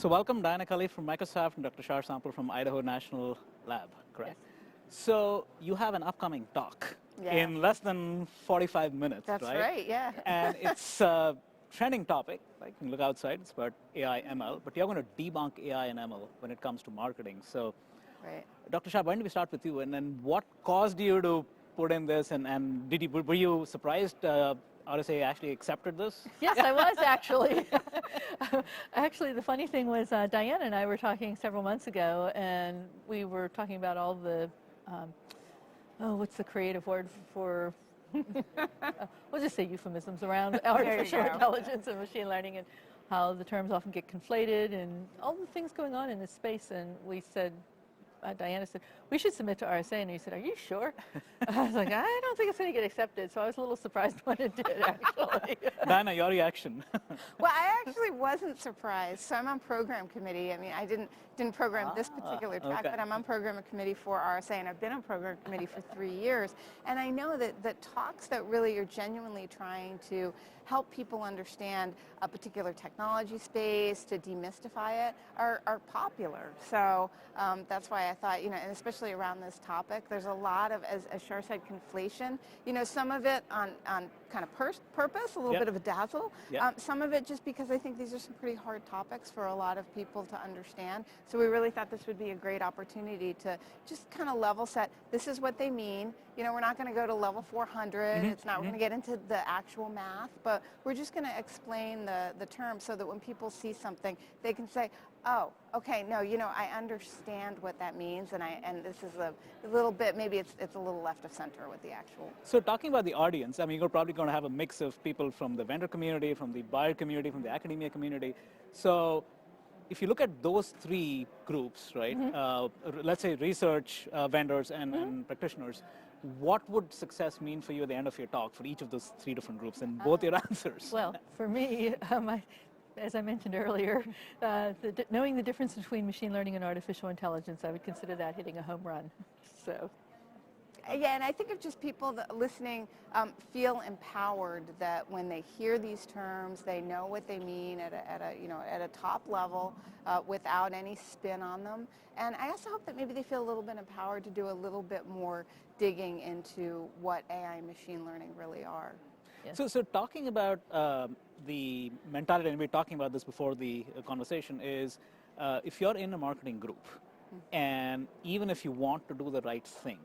So welcome Diana Kelley from Microsoft and Dr. Char Sample from Idaho National Lab, correct? Yes. So you have an upcoming talk in less than 45 minutes, That's right? right, yeah. And it's a trending topic, like you can look outside, it's about AI, ML, but you're going to debunk AI and ML when it comes to marketing. So, Right. Dr. Char, why don't we start with you, and then what caused you to put in this, and were you surprised RSA actually accepted this? Yes, I was actually. Actually, the funny thing was Diana and I were talking several months ago, and we were talking about all the, what's the creative word for, we'll just say euphemisms around artificial intelligence and machine learning, and how the terms often get conflated, and all the things going on in this space. And we said, Diana said, we should submit to RSA, and he said, are you sure? I was like, I don't think it's going to get accepted, so I was a little surprised when it did, actually. Diana, your reaction? Well, I actually wasn't surprised. So I'm on program committee. I mean, I didn't program this particular track, okay. but I'm on program committee for RSA, and I've been on program committee for 3 years. And I know that talks that really are genuinely trying to help people understand a particular technology space, to demystify it, are popular. So that's why I thought, and especially around this topic, there's a lot of, as Char said, conflation. Some of it on kind of purpose, a little bit of a dazzle. Some of it just because I think these are some pretty hard topics for a lot of people to understand. So we really thought this would be a great opportunity to just kind of level set. This is what they mean. We're not going to go to level 400. It's not, we're going to get into the actual math, but we're just going to explain the terms so that when people see something, they can say, oh, okay, no, I understand what that means, and this is a little bit, maybe it's a little left of center with the actual. So talking about the audience, I mean, you're probably going to have a mix of people from the vendor community, from the buyer community, from the academia community. So if you look at those three groups, right, let's say research vendors and practitioners, what would success mean for you at the end of your talk for each of those three different groups and both your answers? Well, for me, as I mentioned earlier, knowing the difference between machine learning and artificial intelligence, I would consider that hitting a home run. So. Yeah, and I think if just people that listening feel empowered that when they hear these terms, they know what they mean at a top level without any spin on them. And I also hope that maybe they feel a little bit empowered to do a little bit more digging into what AI and machine learning really are. Yeah. So talking about the mentality, and we were talking about this before the conversation, is if you're in a marketing group, and even if you want to do the right thing,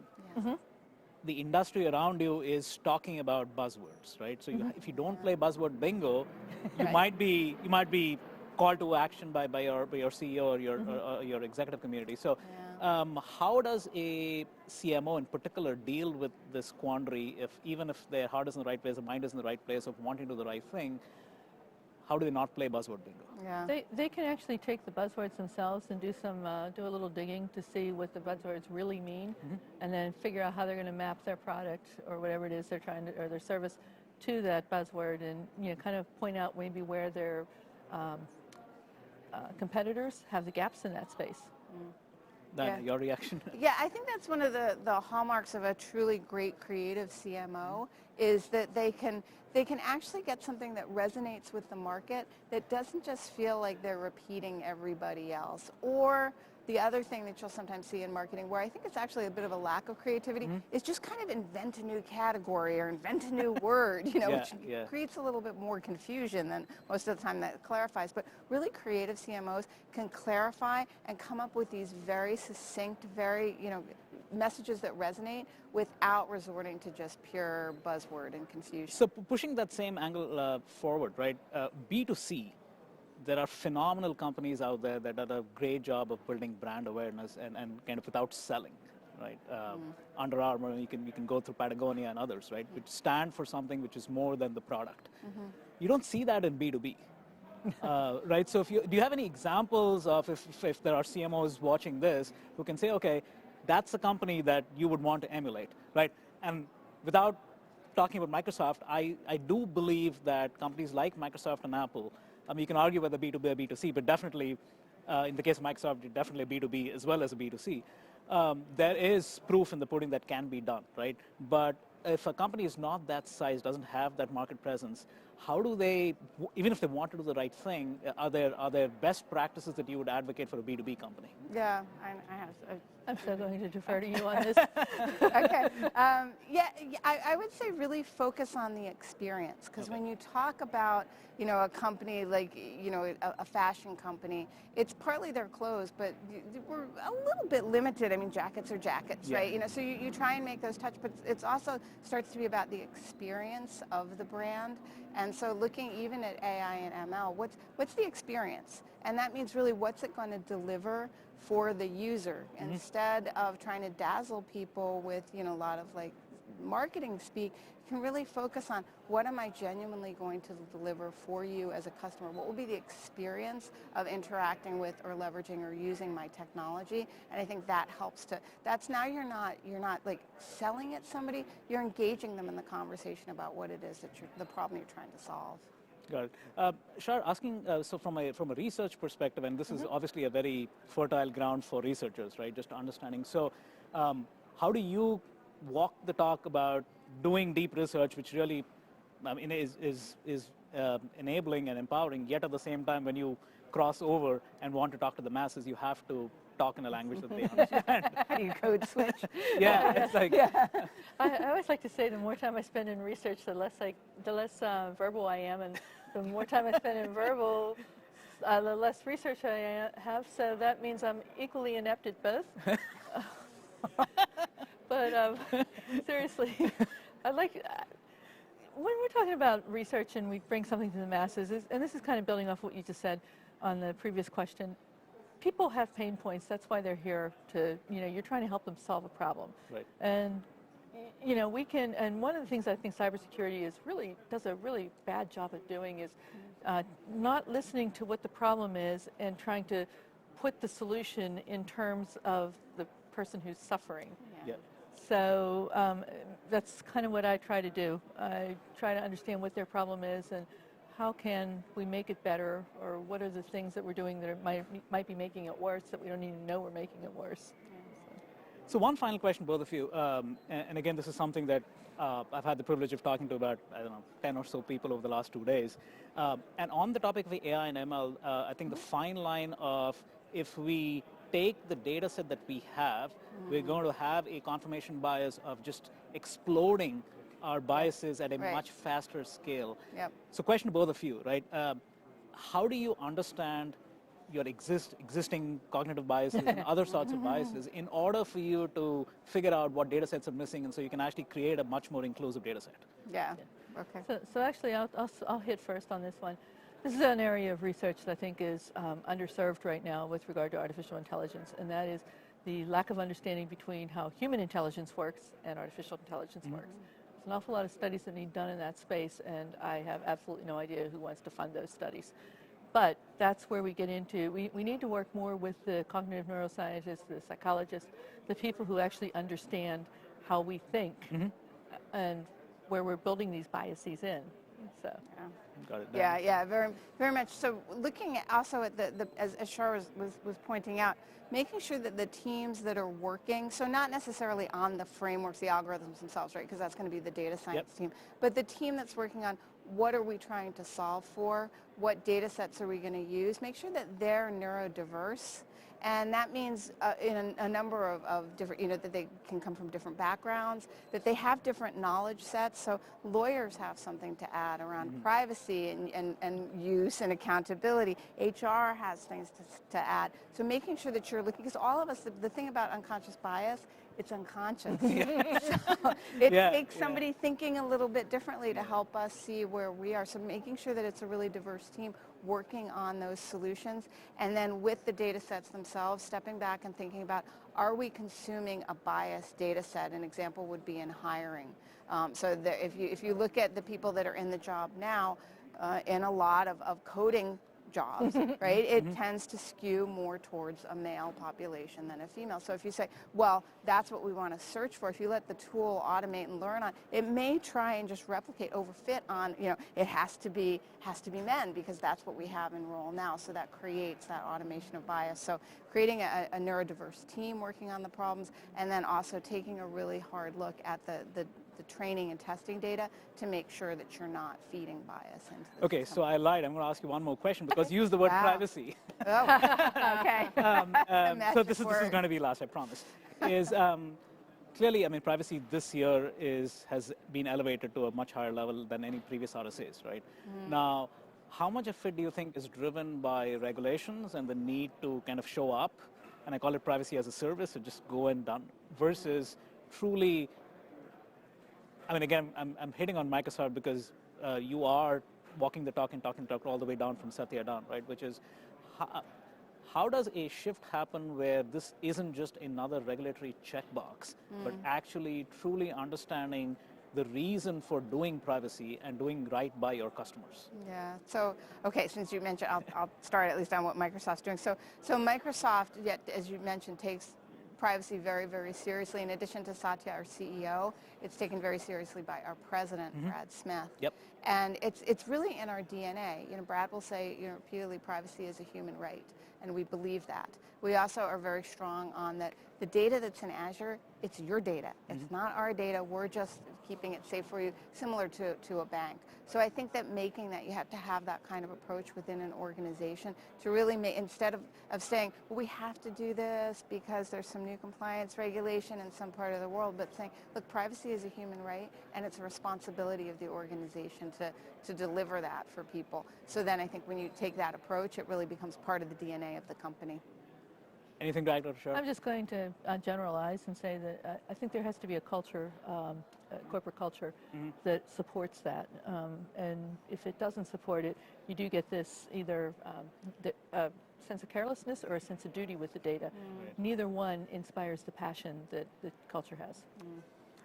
the industry around you is talking about buzzwords, right? So if you don't play buzzword bingo, you might be called to action by your CEO or your executive community. So how does a CMO in particular deal with this quandary even if their heart is in the right place, their mind is in the right place of wanting to do the right thing? How do they not play buzzword bingo? Yeah. They can actually take the buzzwords themselves and do a little digging to see what the buzzwords really mean, and then figure out how they're going to map their product or whatever it is they're trying to, or their service, to that buzzword, and kind of point out maybe where their competitors have the gaps in that space. Diana, your reaction? Yeah, I think that's one of the hallmarks of a truly great creative CMO is that they can actually get something that resonates with the market that doesn't just feel like they're repeating everybody else. Or the other thing that you'll sometimes see in marketing, where I think it's actually a bit of a lack of creativity, is just kind of invent a new category or invent a new word, which creates a little bit more confusion than most of the time that clarifies. But really creative CMOs can clarify and come up with these very succinct, very, messages that resonate without resorting to just pure buzzword and confusion. So pushing that same angle forward, right? B2C. There are phenomenal companies out there that do a great job of building brand awareness and kind of without selling, right? Under Armour, you can go through Patagonia and others, right? Which stand for something which is more than the product. You don't see that in B2B, right? So do you have any examples of if there are CMOs watching this who can say, okay, that's a company that you would want to emulate, right? And without talking about Microsoft, I do believe that companies like Microsoft and Apple, I mean, you can argue whether B2B or B2C, but definitely, in the case of Microsoft, definitely B2B as well as a B2C. There is proof in the pudding that can be done, right? But if a company is not that size, doesn't have that market presence, how do they, even if they want to do the right thing, are there best practices that you would advocate for a B2B company? Yeah, I have. I'm so going to defer to you on this. Okay. I would say really focus on the experience, because Okay. when you talk about, a company like, a fashion company, it's partly their clothes, but we're a little bit limited. I mean, jackets are jackets, Yeah. right? So you try and make those touch, but it's also starts to be about the experience of the brand. And so looking even at AI and ML, what's the experience? And that means really what's it going to deliver for the user, instead of trying to dazzle people with, a lot of like marketing speak. You can really focus on what am I genuinely going to deliver for you as a customer? What will be the experience of interacting with or leveraging or using my technology? And I think that helps to, that's now you're not like selling at somebody, you're engaging them in the conversation about what it is that the problem you're trying to solve. Got it. Char, asking, so from a research perspective, and this is obviously a very fertile ground for researchers, right, just understanding. So how do you walk the talk about doing deep research, which really is enabling and empowering, yet at the same time, when you cross over and want to talk to the masses, you have to talk in a language that they understand. How do you code switch? Yeah, it's like... I always like to say the more time I spend in research, the less verbal I am, and the more time I spend in verbal, the less research I have. So that means I'm equally inept at both. But seriously, I like when we're talking about research and we bring something to the masses, and this is kind of building off what you just said on the previous question. People have pain points. That's why they're here to, you're trying to help them solve a problem. Right. And, we can, and one of the things I think cybersecurity does a really bad job at doing is not listening to what the problem is and trying to put the solution in terms of the person who's suffering. Yeah. So that's kind of what I try to do. I try to understand what their problem is and how can we make it better, or what are the things that we're doing that might be making it worse that we don't even know we're making it worse. So one final question, both of you, and again, this is something that I've had the privilege of talking to about, 10 or so people over the last 2 days. And on the topic of the AI and ML, I think the fine line of if we take the data set that we have, we're going to have a confirmation bias of just exploding our biases at a much faster scale. Yep. So question to both of you, right? How do you understand your existing cognitive biases and other sorts of biases in order for you to figure out what data sets are missing, and so you can actually create a much more inclusive data set? Yeah. Okay. So actually, I'll hit first on this one. This is an area of research that I think is underserved right now with regard to artificial intelligence, and that is the lack of understanding between how human intelligence works and artificial intelligence works. There's an awful lot of studies that need done in that space, and I have absolutely no idea who wants to fund those studies. But that's where we get into, we need to work more with the cognitive neuroscientists, the psychologists, the people who actually understand how we think and where we're building these biases in. So. Got it. Yeah, very, very much. So looking at also at as Char was pointing out, making sure that the teams that are working, so not necessarily on the frameworks, the algorithms themselves, right, because that's going to be the data science team, but the team that's working on what are we trying to solve for, what data sets are we going to use, make sure that they're neurodiverse. And that means in a number of different, that they can come from different backgrounds, that they have different knowledge sets. So lawyers have something to add around privacy and use and accountability. HR has things to add. So making sure that you're looking, because all of us, the thing about unconscious bias, it's unconscious. So it takes somebody thinking a little bit differently to help us see where we are. So making sure that it's a really diverse team working on those solutions, and then with the data sets themselves, stepping back and thinking about, are we consuming a biased data set? An example would be in hiring. So if you look at the people that are in the job now, in a lot of coding jobs, right, it tends to skew more towards a male population than a female. So if you say, well, that's what we want to search for, if you let the tool automate and learn on, it may try and just replicate, overfit on, it has to be men because that's what we have in role now. So that creates that automation of bias. So creating a neurodiverse team working on the problems, and then also taking a really hard look at the training and testing data to make sure that you're not feeding bias into the Okay, so I lied. I'm going to ask you one more question because you used the word Wow. privacy. Oh, okay. So this is going to be last, I promise. Is clearly, I mean, privacy this year has been elevated to a much higher level than any previous RSAs, right? Now, how much of it do you think is driven by regulations and the need to kind of show up, and I call it privacy as a service, so just go and done, versus truly, I mean, again, I'm hitting on Microsoft because you are walking the talk and talking the talk all the way down from Satya down, right? Which is, how does a shift happen where this isn't just another regulatory checkbox, but actually truly understanding the reason for doing privacy and doing right by your customers? Yeah. So, okay, since you mentioned, I'll start at least on what Microsoft's doing. So Microsoft, as you mentioned, takes privacy very, very seriously. In addition to Satya, our CEO, it's taken very seriously by our president, Brad Smith. Yep. And it's really in our DNA. You know, Brad will say, you know, repeatedly, privacy is a human right, and we believe that. We also are very strong on that the data that's in Azure, it's your data. It's not our data. We're just keeping it safe for you, similar to a bank. So I think that making that, you have to have that kind of approach within an organization to really make, instead of saying, well, we have to do this because there's some new compliance regulation in some part of the world, but saying, look, privacy is a human right, and it's a responsibility of the organization to deliver that for people. So then I think when you take that approach, it really becomes part of the DNA of the company. Anything to add, Dr. Char? I'm just going to generalize and say that I think there has to be a culture, corporate culture, that supports that. And if it doesn't support it, you do get this either sense of carelessness or a sense of duty with the data. Neither one inspires the passion that the culture has.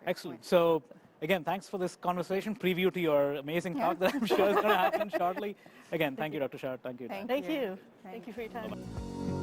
Excellent. So again, thanks for this conversation. Preview to your amazing talk that I'm sure is going to happen shortly. Again, thank you, Dr. Char. Thank you. Thank you. Thank you for your time. Bye-bye.